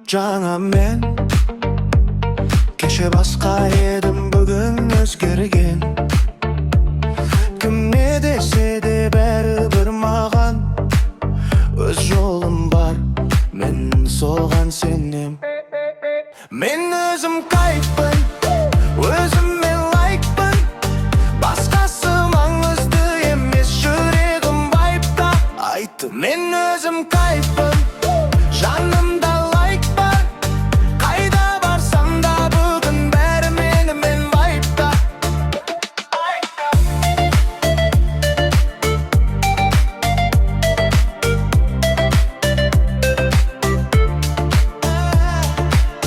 жаңа мен. Кеше басқа едім, бүгін өзгерген. Кім не десе де бәрібір маған өз жолым бар, мен соған сенем. Мен өзім кайфпын, өзіме лайкпын. Басқасы маңызды емес, жүрегім вайпта. Айттым, мен өзім кайфпын, жанымда лайк бар. Қайда барсам да бүгін бәрі менімен вайпта.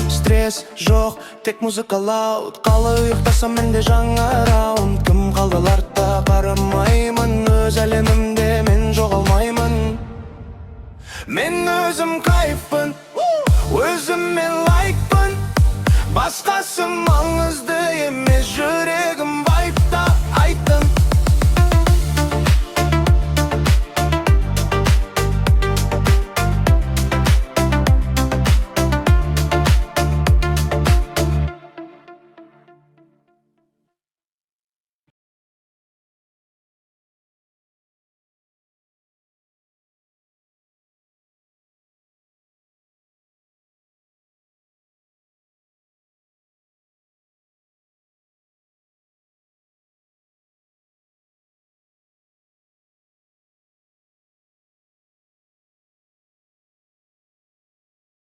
Стресс жоқ, тек музыка лауд. Қалай ұйықтасам менде жаңа раунд. Кім қалды артта қарамаймын, өз әлемімде мен жоғалмаймын. Мен өзім кайфпын, өзіме лайкпын. Басқасы маңызды емес, жүрегім